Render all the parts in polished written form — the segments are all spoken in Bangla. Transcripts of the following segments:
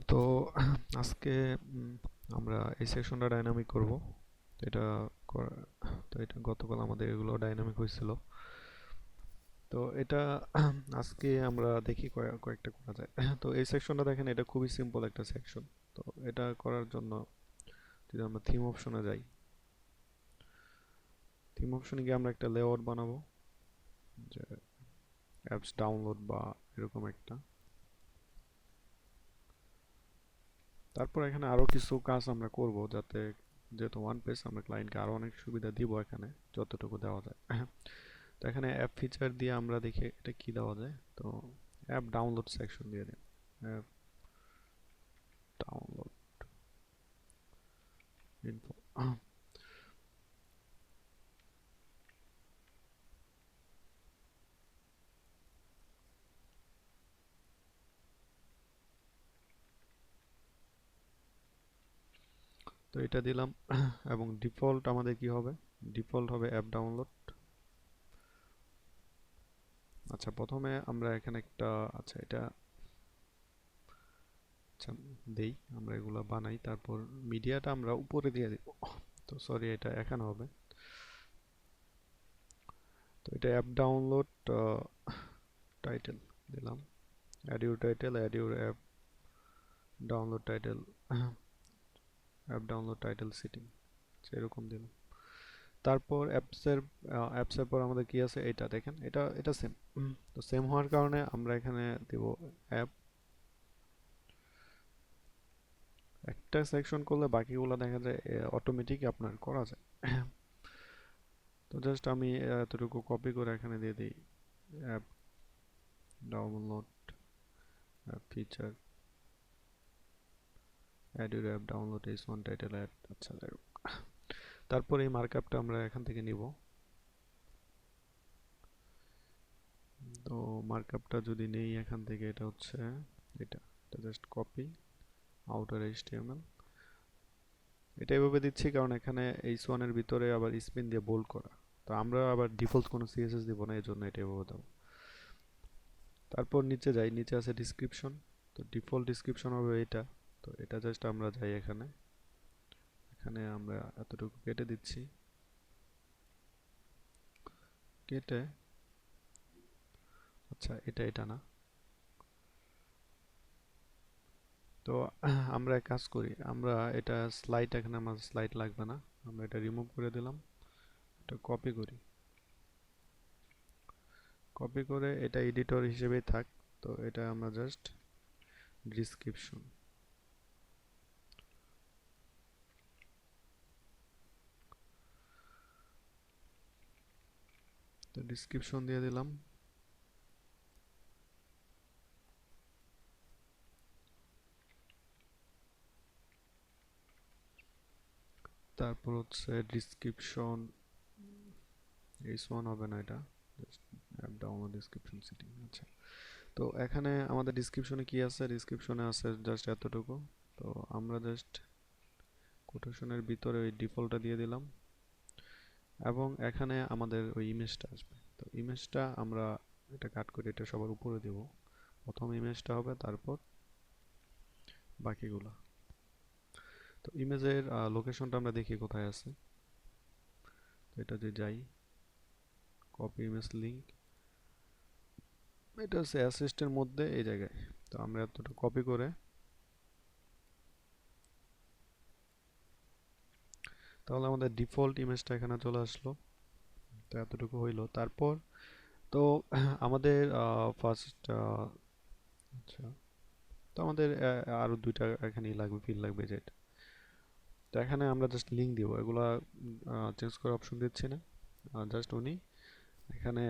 তো আজকে আমরা এই সেকশনটা ডাইনামিক করব। এটা করা- তো এটা গতকাল আমাদের এগুলো ডাইনামিক হয়েছিল। তো এটা আজকে আমরা দেখি কয়েকটা করা যায়। তো এই সেকশনটা দেখেন, এটা খুবই সিম্পল একটা সেকশন। তো এটা করার জন্য যদি আমরা থিম অপশনে যাই, থিম অপশনে গিয়ে আমরা একটা লেআউট বানাবো, যে অ্যাপস ডাউনলোড বা এরকম একটা। তারপর এখানে আরো কিছু কাজ আমরা করব, যাতে যেহেতু ওয়ান পেজ, আমরা ক্লায়েন্টকে আরো অনেক সুবিধা দিব এখানে, যতটুকু দেওয়া যায়। তো এখানে অ্যাপ ফিচার দিয়ে আমরা দেখি এটা কি দেওয়া যায়। তো অ্যাপ ডাউনলোড সেকশন দিয়ে দিন, অ্যাপ ডাউনলোড ইনফো। তো এটা দিলাম। এবং ডিফল্ট আমাদের কি হবে, ডিফল্ট হবে অ্যাপ ডাউনলোড। আচ্ছা, প্রথমে আমরা এখানে একটা, আচ্ছা এটা, আচ্ছা দেই, আমরা এগুলা বানাই, তারপর মিডিয়াটা আমরা উপরে দিয়ে দিব। তো সরি, এটা এখানে হবে। তো এটা অ্যাপ ডাউনলোড টাইটেল দিলাম, add your title, add your app download title, app download title setting, সেরকম দিলাম। তারপর অ্যাপসের পর আমাদের কি আছে, এটা দেখেন, এটা সেম। তো সেম হওয়ার কারণে আমরা এখানে দিব অ্যাপ। একটা সেকশন করলে বাকিগুলো দেখা যায় অটোমেটিক আপনার করা যায়। তো জাস্ট আমি এতটুকু কপি করে এখানে দিয়ে দিই, app download, app feature, add your app download is one title add. আচ্ছা যাই হোক। তারপর এই মার্কআপটা আমরা এখান থেকে নিব। তো মার্কআপটা যদি নেই এখান থেকে, এটা হচ্ছে এটা, এটা জাস্ট কপি, আউটার এইচটিএমএল। এটা এভাবে দিচ্ছি কারণ এখানে এইচ1 এর ভিতরে আবার স্পিন দিয়ে বোল্ড করা। তো আমরা আবার ডিফল্ট কোনো সিএসএস দিব না, এজন্য এটা এভাবে দেবো। তারপর নিচে যাই, নিচে আছে ডিসক্রিপশন। তো ডিফল্ট ডিসক্রিপশন হবে এটা। তো এটা জাস্ট আমরা যাই এখানে, এখানে আমরা এতটুকু কেটে দিচ্ছি, কেটে, আচ্ছা এটা না। তো আমরা এক কাজ করি, আমরা এটা স্লাইড, এখানে আমার স্লাইড লাগবে না, আমরা এটা রিমুভ করে দিলাম। এটা কপি করি, কপি করে এটা এডিটর হিসেবেই থাক। তো এটা আমরা জাস্ট ডিসক্রিপশন, তো ডিসক্রিপশন দিয়ে দিলাম। তারপর হচ্ছে ডিসক্রিপশন, এইচ1 হবে না, এটা just app download description setting. আচ্ছা, তো এখানে আমাদের ডিসক্রিপশনে কি আছে, ডিসক্রিপশনে আছে জাস্ট এতটুকু। তো আমরা জাস্ট কোটেশনের ভিতরে ওই ডিফল্টটা দিয়ে দিলাম, এবং এখানে আমাদের ওই ইমেজটা আসবে। তো ইমেজটা আমরা এটা কাট করে এটা সবার উপরে দেব। প্রথম ইমেজটা হবে, তারপর বাকিগুলা। তো ইমেজের লোকেশনটা আমরা দেখি কোথায় আছে। তো এটা যে যাই, কপি ইমেজ লিংক, এটা হচ্ছে অ্যাসিস্টের মধ্যে এই জায়গায়। তো আমরা এতটা কপি করে, তাহলে আমাদের ডিফল্ট ইমেজটা এখানে চলে আসলো। তো এতটুকু হইলো। তারপর তো আমাদের ফার্স্ট, আচ্ছা, তো আমাদের আরো দুইটা এখানেই লাগবে, ফিল লাগবে যেটা। তো এখানে আমরা জাস্ট লিঙ্ক দিব, এগুলা চেঞ্জ করার অপশন দিচ্ছি না। জাস্ট উনি এখানে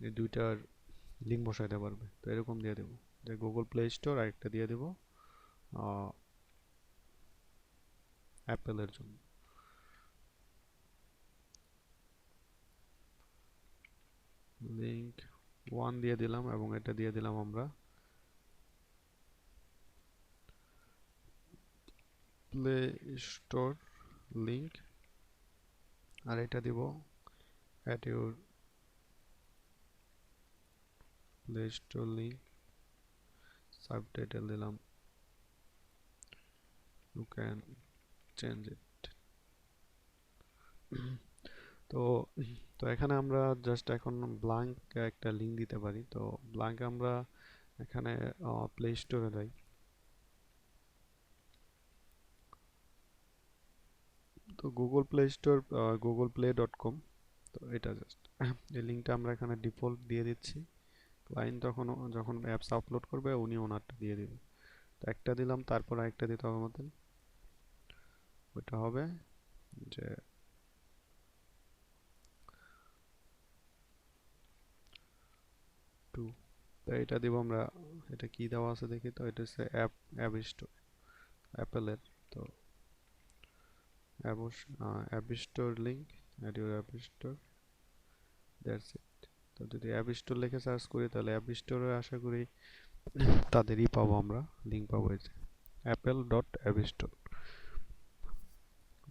এই দুইটার লিঙ্ক বসাই দিতে পারবে। তো এরকম দিয়ে দেবো, যে গুগল প্লে স্টোর, আর একটা দিয়ে দেবো অ্যাপেলের জন্য। লিঙ্ক 1 দিয়ে দিলাম, এবং এটা দিয়ে দিলাম আমরা প্লে স্টোর লিঙ্ক, আর এটা দিব at your play store link, subtitle দিলাম you can change it. তো তো এখানে আমরা জাস্ট এখন ব্ল্যাঙ্ক একটা লিঙ্ক দিতে পারি। তো ব্ল্যাঙ্ক আমরা এখানে প্লে স্টোরে যাই। তো গুগল প্লে স্টোর googleplay.com। তো এটা জাস্ট এই লিঙ্কটা আমরা এখানে ডিফল্ট দিয়ে দিচ্ছি। ক্লায়েন্ট যখন অ্যাপস আপলোড করবে উনি ওনারটা দিয়ে দিবে। তো একটা দিলাম, তারপর আরেকটা দিতে হবে আমাদের। ওইটা হবে যে টু। তো এটা দিব আমরা। এটা কি দেওয়া আছে দেখি। তো এটা হচ্ছে অ্যাপ স্টোর অ্যাপেলের। তো app store link, add your app store, that's it. তো যদি অ্যাপ স্টোর লিখে সার্চ করি তাহলে অ্যাপ স্টোরে আশা করি তাদেরই পাবো, আমরা লিঙ্ক পাবো এই যে apple.appstore।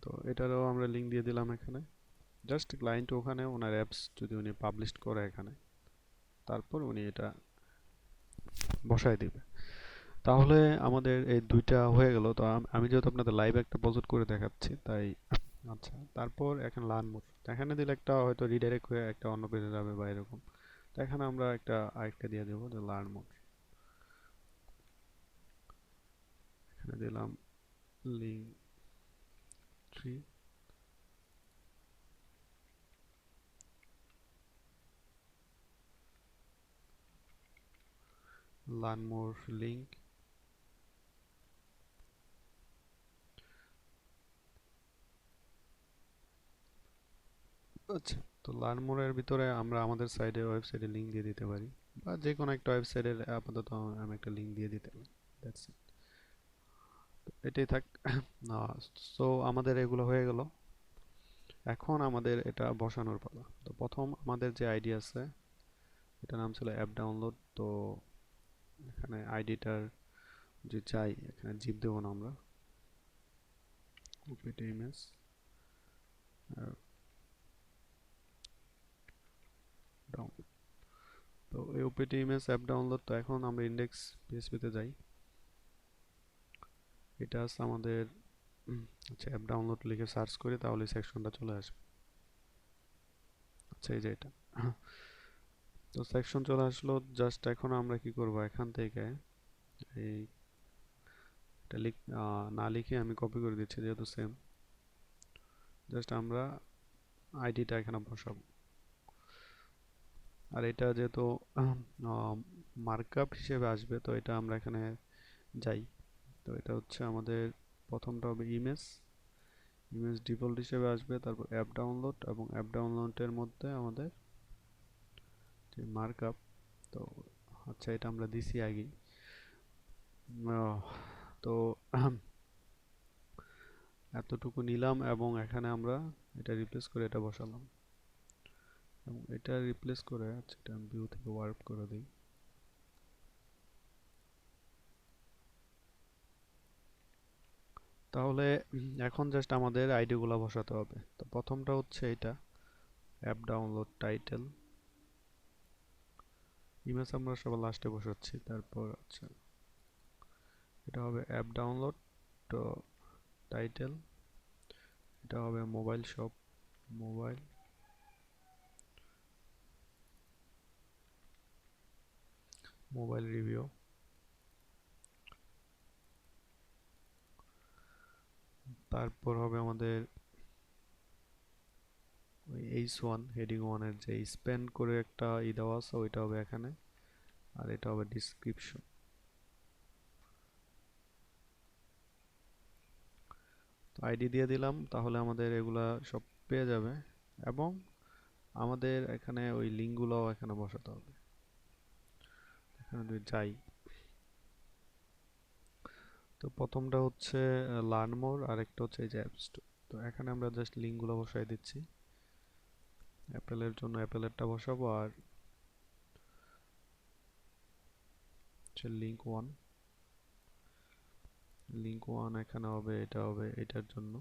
তো এটারও আমরা লিঙ্ক দিয়ে দিলাম এখানে। জাস্ট ক্লায়েন্ট ওখানে ওনার অ্যাপস যদি উনি পাবলিশ করে এখানে, তারপর উনি এটা বসায় দিবে। তাহলে আমাদের এই দুইটা হয়ে গেল। তো আমি যেহেতু আপনাদের লাইভ একটা প্রজেক্ট করে দেখাচ্ছি তাই। আচ্ছা, তারপর এখানে লার্ন মোর এখানে দিলে একটা হয়তো রিডাইরেক্ট হয়ে একটা অন্য পেজে যাবে বা এরকম। তো এখানে আমরা আরেকটা দিয়ে দেবো যে লার্ন মোর। এখানে দিলাম লিঙ্ক 3। Learn more link. আচ্ছা, তো লার্ন মোর এর ভিতরে আমরা আমাদের সাইডে ওয়েবসাইটে লিঙ্ক দিয়ে দিতে পারি, বা যে কোনো একটা ওয়েবসাইটের আপাতত আমি একটা লিঙ্ক দিয়ে দিতে পারি। That's it. এটাই থাক। সো আমাদের এগুলো হয়ে গেল। এখন আমাদের এটা বসানোর পালা। তো প্রথম আমাদের যে আইডি আছে, এটা নাম ছিল অ্যাপ ডাউনলোড। তো এখানে আইডিটার যে চাই, এখানে জিপ দেবো না আমরা, ওপিটি ইমেজ ডাউনলোড। তো এই ওপিটি ইমেজ অ্যাপ ডাউনলোড। তো এখন আমরা ইন্ডেক্স পিএইচপিতে যাই। এটা আছে আমাদের। আচ্ছা, অ্যাপ ডাউনলোড লিখে সার্চ করি তাহলে সেকশনটা চলে আসবে। আচ্ছা, এই যে এটা। তো সেকশন চলে আসলো। জাস্ট এখন আমরা কি করব, এখান থেকে এই এটা না লিখে আমি কপি করে দিচ্ছি যেহেতু সেম। জাস্ট আমরা আইডিটা এখানে বসাবো। আর এটা যেহেতু মার্কআপ হিসেবে আসবে, তো এটা আমরা এখানে যাই। তো এটা হচ্ছে আমাদের প্রথমটা হবে ইমেজ। ইমেজ ডিফল্ট হিসেবে আসবে, তারপর অ্যাপ ডাউনলোড, এবং অ্যাপ ডাউনলোডের মধ্যে আমাদের যে মার্কআপ। তো আচ্ছা, এটা আমরা দিছি আগেই। তো এতটুকু নিলাম এবং এখানে আমরা এটা রিপ্লেস করে এটা বসালাম, এবং এটা রিপ্লেস করে আচ্ছা এটা আমি ভিউ থেকে ওয়ার্প করে দিই। তাহলে এখন জাস্ট আমাদের আইডি গুলা বসাতে হবে। তো প্রথমটা হচ্ছে এটা অ্যাপ ডাউনলোড টাইটেল। ইমেজ আমরা সবার লাস্টে বসাচ্ছি। তারপর আচ্ছা, এটা হবে অ্যাপ ডাউনলোড তো টাইটেল। এটা হবে mobile shop, mobile mobile review. তারপর হবে আমাদের ওই H1 হেডিং 1 এর যে স্প্যান করে একটা দেওয়া আছে ওইটা হবে এখানে। আর এটা হবে ডিসক্রিপশন। তো আইডি দিয়ে দিলাম, তাহলে আমাদের এগুলা সব পেয়ে যাবে। এবং আমাদের এখানে ওই লিঙ্কগুলোও এখানে বসাতে হবে। এখানে যদি যাই, তো প্রথমটা হচ্ছে লার্ন মোর, আর একটা হচ্ছে এই যে অ্যাপ স্টোর। তো এখানে আমরা জাস্ট লিঙ্কগুলো বসাই দিচ্ছি। অ্যাপেলের জন্য অ্যাপেলেরটা বসাবো, আর হচ্ছে লিঙ্ক ওয়ান এখানে হবে, এটা হবে এটার জন্য।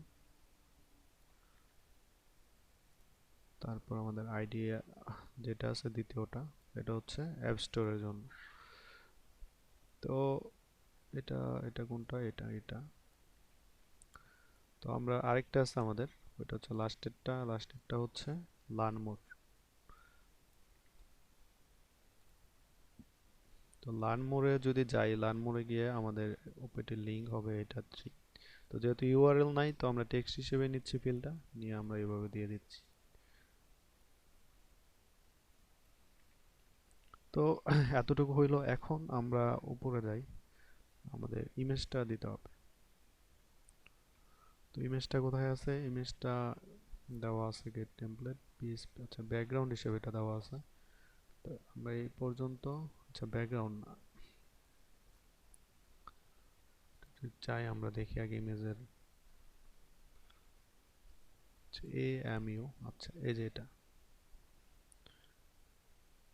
তারপর আমাদের আইডি যেটা আছে দ্বিতীয়টা, এটা হচ্ছে অ্যাপ স্টোরের জন্য। তো এটা এটা কোনটা, এটা এটা তো আমরা আরেকটা আছে আমাদের, ওইটা হচ্ছে লাস্টেরটা হচ্ছে লার্ন মোর। তো লার্ন মোরে যদি যাই, লার্ন মোরে গিয়ে আমাদের ওপিটির লিঙ্ক হবে এটা 3। তো যেহেতু ইউআরএল নাই, তো আমরা টেক্সট হিসেবে নিচ্ছি ফিল্ডটা, নিয়ে আমরা এইভাবে দিয়ে দিচ্ছি। তো এতটুকু হইলো। এখন আমরা উপরে যাই, আমাদের ইমেজটা দিতে হবে। তো ইমেজটা কোথায় আছে? ইমেজটা দেওয়া আছে গেট টেমপ্লেট পিএসপি, আচ্ছা ব্যাকগ্রাউন্ড হিসেবে এটা দেওয়া আছে। তো আমরা এই পর্যন্ত, আচ্ছা ব্যাকগ্রাউন্ড না, চাই আমরা দেখি আগে ইমেজের AMU। আচ্ছা এই যে এটা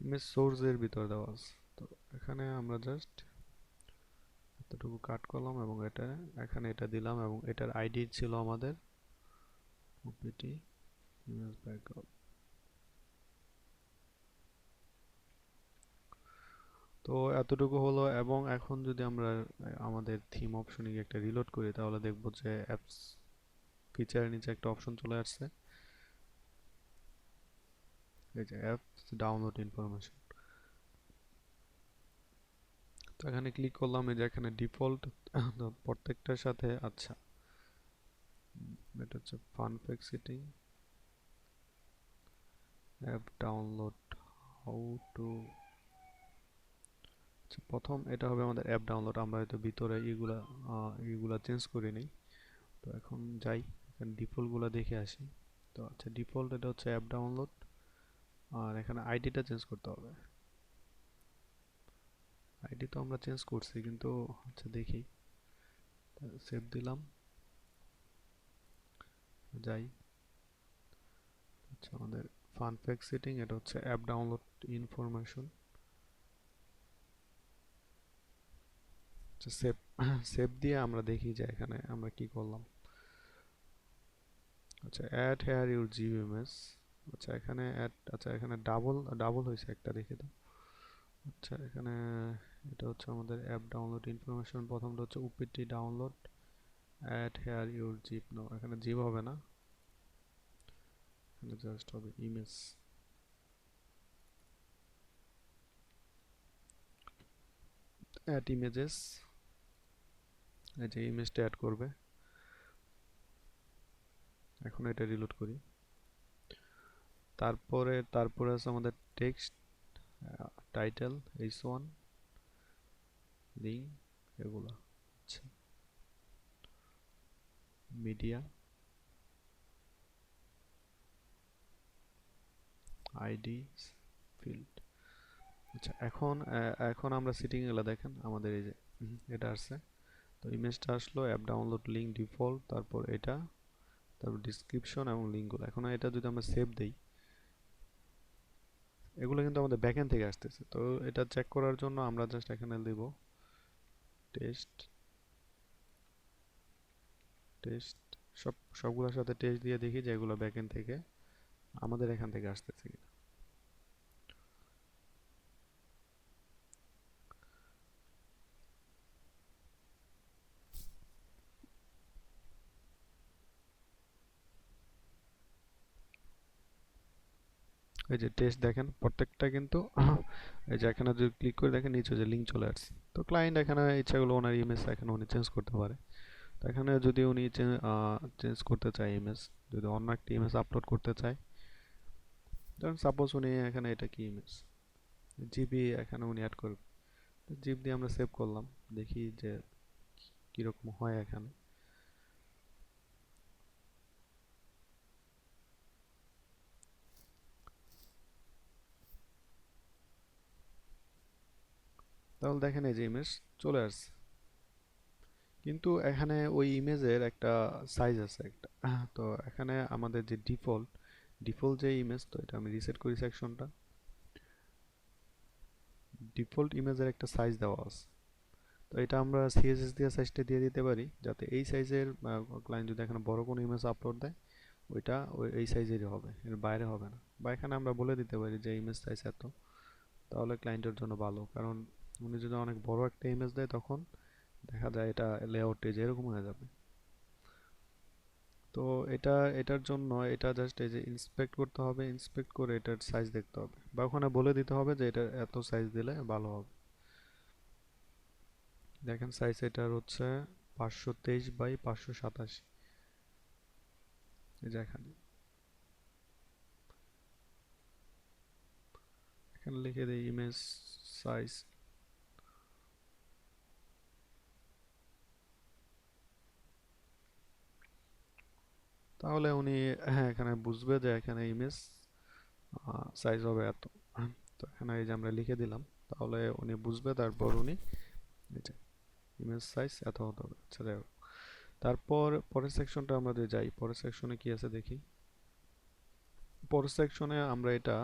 ইমেজ সোর্সের ভিতর দেওয়া আছে। তো এখানে আমরা জাস্ট এতটুকু কাট করলাম এবং এটা এখানে এটা দিলাম, এবং এটার আইডি ছিল আমাদের ওপিটি ইমেজ ব্যাকগ্রাউন্ড। তো এতটুকু হলো। এবং এখন যদি আমরা আমাদের থিম অপশনে গিয়ে একটা রিলোড করি, তাহলে দেখবো যে অ্যাপস ফিচারের নিচে একটা অপশন চলে আসছে, এই যে অ্যাপস ডাউনলোড ইনফরমেশন। তো এখানে ক্লিক করলাম, এই যে এখানে ডিফল্ট প্রত্যেকটার সাথে, আচ্ছা এটা হচ্ছে fun pack setting, app download, how to. আচ্ছা প্রথম এটা হবে আমাদের অ্যাপ ডাউনলোড, আমরা হয়তো ভিতরে এইগুলা চেঞ্জ করে নিই। তো এখন যাই, এখানে ডিফল্টগুলো দেখে আসি। তো আচ্ছা ডিফল্ট এটা হচ্ছে অ্যাপ ডাউনলোড, আর এখানে আইডিটা চেঞ্জ করতে হবে। আইডি তো আমরা চেঞ্জ করছি, কিন্তু আচ্ছা দেখি, সেভ দিলাম, যাই। আচ্ছা আমাদের ফান প্যাক সেটিং, এটা হচ্ছে অ্যাপ ডাউনলোড ইনফরমেশন। আচ্ছা সেভ সেভ দিয়ে আমরা দেখি যে এখানে আমরা কি করলাম। আচ্ছা অ্যাড হেয়ার ইউর জিইএমএস। আচ্ছা এখানে অ্যাড, আচ্ছা এখানে ডাবল ডাবল হয়েছে একটা, দেখে দাও। আচ্ছা এখানে এটা হচ্ছে আমাদের অ্যাপ ডাউনলোড ইনফরমেশন, প্রথমটা হচ্ছে OPT download, add here your zip. No, এখানে জিপ হবে না, এখানে জাস্ট হবে ইমেজ। অ্যাড ইমেজেস, এই যে ইমেজটা অ্যাড করবে। এখন এটা রিলোড করি। তারপরে আছে আমাদের টেক্সট, টাইটেল, H1, লিঙ্ক, এগুলো। আচ্ছা মিডিয়া, আইডি, ফিল্ড। আচ্ছা এখন আমরা সেটিং এগুলো দেখেন, আমাদের এই যে এটা আসছে। তো ইমেজটা আসলো, অ্যাপ ডাউনলোড, লিঙ্ক, ডিফল্ট, তারপর এটা, তারপর ডিসক্রিপশন এবং লিঙ্কগুলো। এখন এটা যদি আমরা সেভ দেই, এগুলো কিন্তু আমাদের ব্যাকএন্ড থেকে আসতেছে। তো এটা চেক করার জন্য আমরা জাস্ট এখানে দেব টেস্ট, টেস্ট, সবগুলোর সাথে টেস্ট দিয়ে দেখি যে এগুলো ব্যাকএন্ড থেকে আমাদের এখান থেকে আসতেছে কিনা। এই যে টেস্ট দেখেন প্রত্যেকটা কিন্তু এই যে এখানে যদি ক্লিক করে দেখেন নিচে যে লিঙ্ক চলে আসছে। তো ক্লায়েন্ট এখানে ইচ্ছা করলে ওনার ইমেজ এখানে উনি চেঞ্জ করতে পারে। তো এখানে যদি উনি চেঞ্জ করতে চায় ইমেজ, যদি অন্য একটা ইমেজ আপলোড করতে চায়, ধরেন সাপোজ উনি এখানে এটা কি ইমেজ, জিবি এখানে উনি অ্যাড করবে। জিপ দিয়ে আমরা সেভ করলাম, দেখি যে কিরকম হয় এখানে। তাহলে দেখেন এই যে ইমেজ চলে আসছে, কিন্তু এখানে ওই ইমেজের একটা সাইজ আছে একটা। তো এখানে আমাদের যে ডিফল্ট ডিফল্ট যে ইমেজ, তো এটা আমি রিসেট করি সেকশনটা, ডিফল্ট ইমেজের একটা সাইজ দেওয়া আছে। তো এটা আমরা সিএসএস দিয়ে সাইজটা দিয়ে দিতে পারি, যাতে এই সাইজের ক্লায়েন্ট যদি এখানে বড় কোনো ইমেজ আপলোড দেয়, ওইটা এই সাইজেরই হবে, এর বাইরে হবে না। বা এখানে আমরা বলে দিতে পারি যে ইমেজ সাইজ এত, তাহলে ক্লায়েন্টের জন্য ভালো। কারণ উনি যদি অনেক বড় একটা ইমেজ দেয়, তখন দেখা যায় এটা লেআউটে যেরকম হয়ে যাবে। তো এটা এটার জন্য এটা জাস্ট এই যে ইন্সপেক্ট করতে হবে, ইন্সপেক্ট করে এটার সাইজ দেখতে হবে বা ওখানে বলে দিতে হবে যে এটা এত সাইজ দিলে ভালো হবে। দেখেন সাইজ এটার হচ্ছে 523 বাই 587। এই যে এখানে এখানে লিখে দিই ইমেজ সাইজ। তাহলে উনি, হ্যাঁ, এখানে বুঝবে যে এখানে ইমেজ সাইজ হবে এত। তো এখানে এই যে আমরা লিখে দিলাম, তাহলে উনি বুঝবে, তারপর উনি এই যে ইমেজ সাইজ এত হতে হবে। আচ্ছা যাই হোক, তারপর পরের সেকশনটা আমরা যদি যাই, পরের সেকশনে কি আছে দেখি। পরের সেকশনে আমরা এটা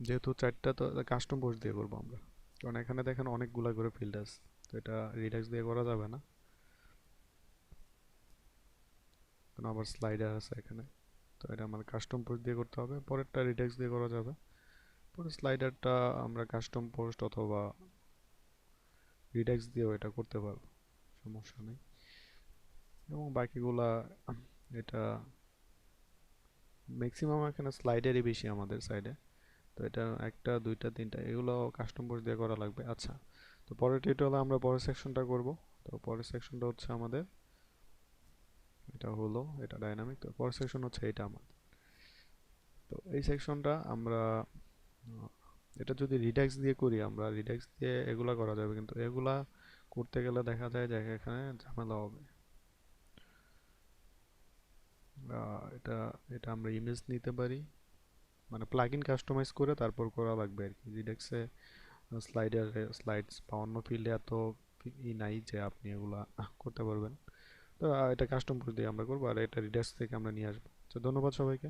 যেহেতু চারটা, তো কাস্টম পোস্ট দিয়ে করবো আমরা, কারণ এখানে দেখেন অনেকগুলা করে ফিল্ড আছে, তো এটা রিডাক্স দিয়ে করা যাবে না, কারণ আবার স্লাইডার আছে এখানে। তো এটা আমার কাস্টম পোস্ট দিয়ে করতে হবে, পরেরটা রিডাক্স দিয়ে করা যাবে। পরে স্লাইডারটা আমরা কাস্টম পোস্ট অথবা রিডাক্স দিয়েও এটা করতে পারবো, সমস্যা নেই। এবং বাকিগুলা এটা ম্যাক্সিমাম এখানে স্লাইডারই বেশি আমাদের সাইডে। তো এটা একটা দুইটা তিনটা এগুলো কাস্টম পোস্ট দিয়ে করা লাগবে। আচ্ছা, তো পরের টিউটোরিয়ালে আমরা পরের সেকশনটা করব। তো পরের সেকশনটা হচ্ছে আমাদের, এটা হলো এটা ডাইনামিক, তো পরের সেকশন হচ্ছে এটা আমাদের। তো এই সেকশনটা আমরা এটা যদি রিডাক্স দিয়ে করি, আমরা রিডাক্স দিয়ে এগুলা করা যাবে, কিন্তু এগুলা করতে গেলে দেখা যায় যে এখানে ঝামেলা হবে। এটা এটা আমরা ইমেজ নিতে পারি, মানে প্লাগইন কাস্টমাইজ করে তারপর করা লাগবে আর কি। রিডাক্সে স্লাইডারে স্লাইডস বা অন্য ফিল্ডে এত নাই যে আপনি এগুলা করতে পারবেন। তো এটা কাস্টম দিয়ে আমরা করবো, আর এটা রিডাক্স থেকে আমরা নিয়ে আসবো। তো ধন্যবাদ সবাইকে।